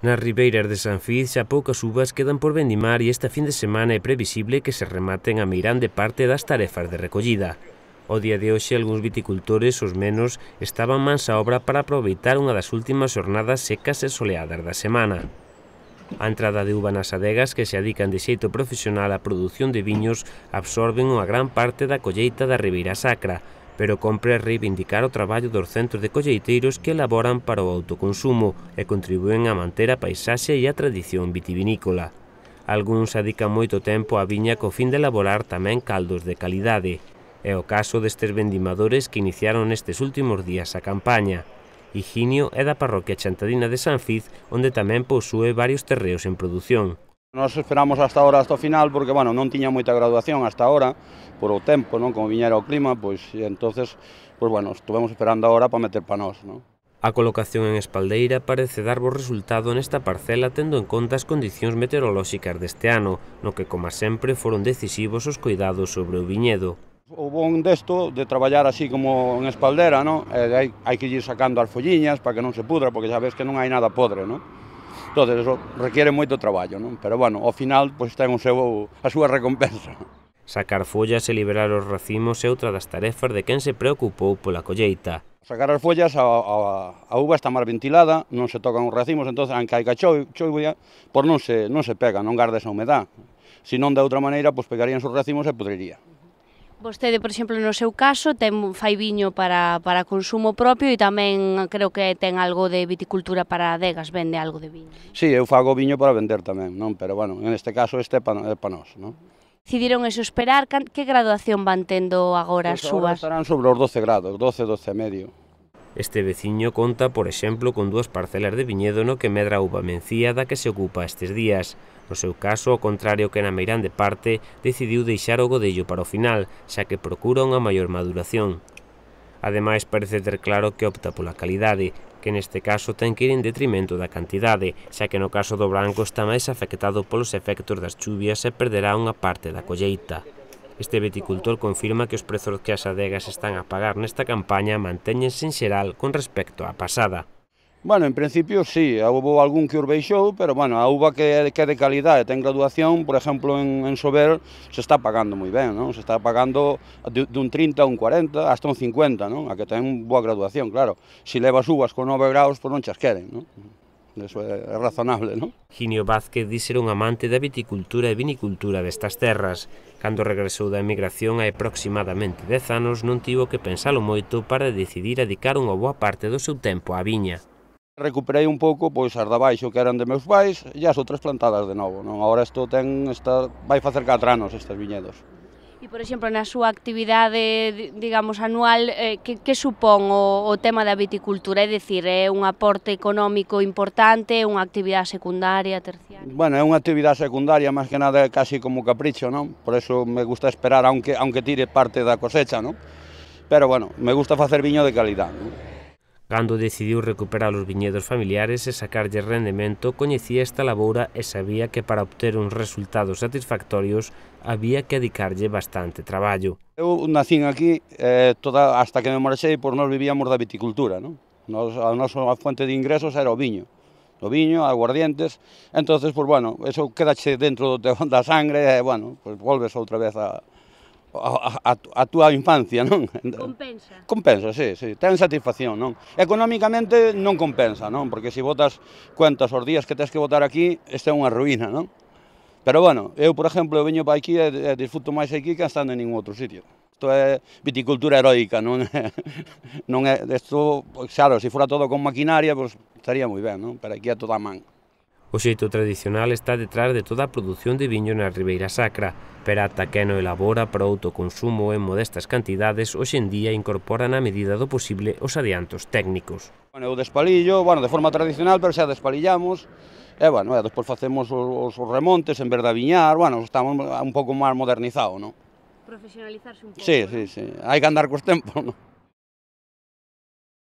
Nas ribeiras de Sanfiz xa poucas uvas quedan por vendimar e esta fin de semana é previsible que se rematen a meirande parte das tarefas de recollida. O día de hoxe, algúns viticultores, os menos, estaban mans á obra para aproveitar unha das últimas xornadas secas e soleadas da semana. A entrada de uva nas adegas, que se adican de xeito profesional á produción de viños, absorben unha gran parte da colleita da Ribeira Sacra, pero compre reivindicar o traballo dos centros de colleiteiros que elaboran para o autoconsumo e contribúen a manter a paisaxe e a tradición vitivinícola. Algúns adican moito tempo á viña co fin de elaborar tamén caldos de calidade. É o caso destes vendimadores que iniciaron nestes últimos días a campaña. Higinio é da parroquia chantadina de Sanfiz, onde tamén posúe varios terreos en produción. Nos esperamos hasta ahora, hasta o final, porque, bueno, non tiña moita graduación hasta ahora, por o tempo, non, como viñera o clima, pois, e entonces, pois, bueno, estuvemos esperando agora para meter pa nós, non. A colocación en espaldeira parece dar bo resultado nesta parcela tendo en conta as condicións meteorolóxicas deste ano, no que, como sempre, foron decisivos os cuidados sobre o viñedo. O bon desto, de traballar así como en espaldera, non, hai que ir sacando as folliñas para que non se pudra, porque xa ves que non hai nada podre, non. Entón, eso requiere moito traballo, non? Pero, bueno, ao final, pois, ten a súa recompensa. Sacar follas e liberar os racimos é outra das tarefas de quen se preocupou pola colleita. Sacar as follas, a uva está máis ventilada, non se tocan os racimos, entón, aunque hai choivia, pois non se pega, non garda esa humedad. Se non, de outra maneira, pois pegarían os racimos e podriría. Vostede, por exemplo, no seu caso, fai viño para consumo propio e tamén creo que ten algo de viticultura para adegas, vende algo de viño. Sí, eu fago viño para vender tamén, non? Pero, bueno, en este caso este é para nós, non? Decidiron eso esperar, que graduación van tendo agora as uvas? Agora estarán sobre os 12 grados, 12 e medio. Este veciño conta, por exemplo, con 2 parcelas de viñedo no que medra a uva mencía da que se ocupa estes días. No seu caso, ao contrario que na meirande parte, decidiu deixar o godello para o final, xa que procura unha maior maduración. Ademais, parece ter claro que opta pola calidade, que neste caso ten que ir en detrimento da cantidade, xa que no caso do branco está máis afectado polos efectos das chuvias e perderá unha parte da colleita. Este viticultor confirma que os prezos que as adegas están a pagar nesta campaña mantéñense en xeral con respecto á pasada. Bueno, en principio sí, houve algún que os baixou, pero, bueno, a uva que é de calidade e ten graduación, por exemplo, en Sober, se está pagando moi ben, non? Se está pagando dun 30 a un 40, hasta un 50, non? A que ten boa graduación, claro. Se levas uvas con 9 graus, pois non chas queren, non? Eso é razonable, non? Higinio Vázquez di ser un amante da viticultura e vinicultura destas terras. Cando regresou da emigración hai aproximadamente 10 anos non tivo que pensalo moito para decidir dedicar unha boa parte do seu tempo á viña. Recuperei un pouco, pois, as de baixo que eran de meus pais e as outras plantadas de novo, non? Agora vai facer 4 anos estes viñedos. E, por exemplo, na súa actividade, digamos, anual, que supón o tema da viticultura? É dicir, é un aporte económico importante, unha actividade secundaria, terciaria? Bueno, é unha actividade secundaria, máis que nada casi como capricho, non? Por eso me gusta esperar, aunque tire parte da cosecha, non? Pero, bueno, me gusta facer viño de calidade, non? Cando decidiu recuperar os viñedos familiares e sacarlle rendemento, coñecía esta laboura e sabía que para obter uns resultados satisfactorios había que dedicarlle bastante traballo. Eu nacín aquí, hasta que me marchei, pois nós vivíamos da viticultura, non? A nosa fonte de ingresos era o viño, aguardientes, entonces, pois, bueno, eso quedache dentro da sangre e, bueno, pois volves outra vez a túa infancia, non? Compensa? Compensa, sí, ten satisfacción, non? Económicamente non compensa, non? Porque se botas cuentas os días que tens que botar aquí, esta é unha ruína, non? Pero, bueno, eu, por exemplo, veño para aquí e disfruto máis aquí que estando en ningún outro sitio. Isto é viticultura heroica, non é? Isto, claro, se fora todo con maquinaria, pois estaría moi ben, non? Pero aquí é toda a man. O xeito tradicional está detrás de toda a produción de viño na Ribeira Sacra, pero ata que non elabora para autoconsumo en modestas cantidades, hoxe en día incorpora na medida do posible os adiantos técnicos. Bueno, eu despalillo, bueno, de forma tradicional, pero xa despalillamos, e, bueno, despois facemos os remontes en vez de viñar, bueno, estamos un pouco máis modernizados, non? Profesionalizarse un pouco. Sí, hai que andar cos tempos, non?